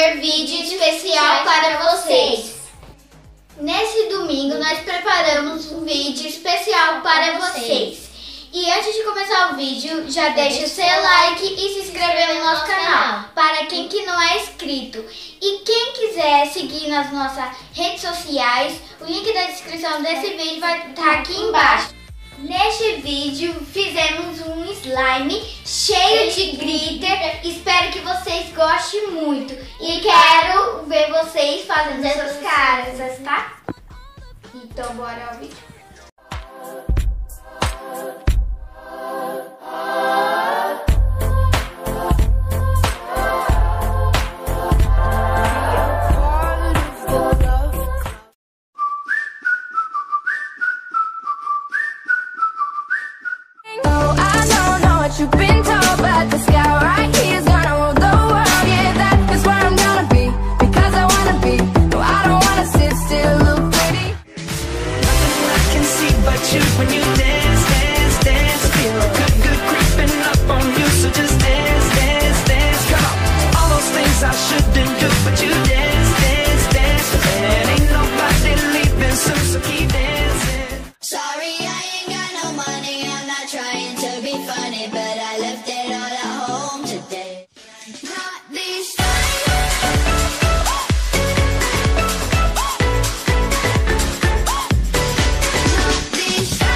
trazer vídeo especial para vocês. Nesse domingo nós preparamos um vídeo especial para vocês. E antes de começar o vídeo, já deixa o seu like e se inscrever no nosso canal, para quem que não é inscrito. E quem quiser seguir nas nossas redes sociais, o link da descrição desse vídeo vai estar aqui embaixo. Neste vídeo fizemos um slime cheio de glitter, espero que vocês gostem muito. E quero ver vocês fazendo essas caras, tá? Então bora ao vídeo. You've been told, but the sky right here is gonna rule the world. Yeah, that is where I'm gonna be, because I wanna be. No, I don't wanna sit still, look pretty. Nothing I can see but you when you dance, dance, dance. Feel good creeping up on you, so just dance, dance, dance. Come on, all those things I shouldn't do, but you dance, dance, dance. And ain't nobody leaving soon, so keep dancing. Sorry, I ain't got no money, I'm not trying to be funny, but I left it all at home today. Not this time. Not this time.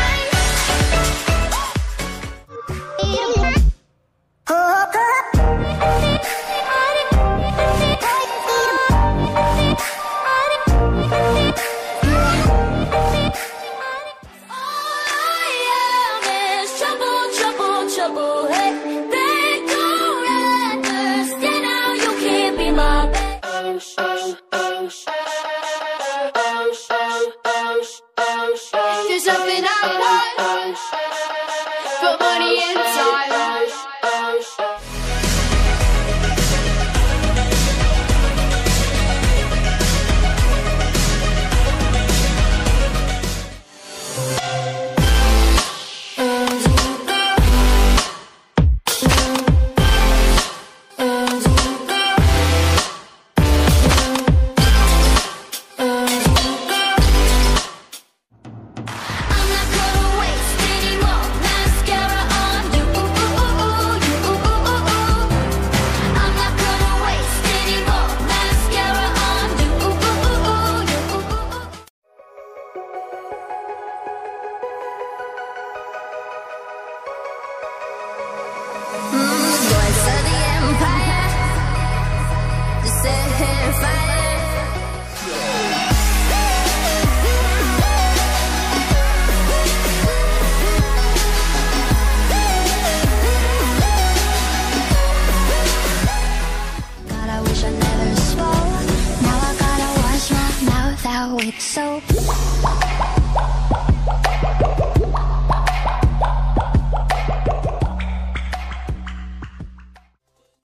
Trouble, hey, they don't understand how you can't be my babe. There's something I want, but money inside. It's so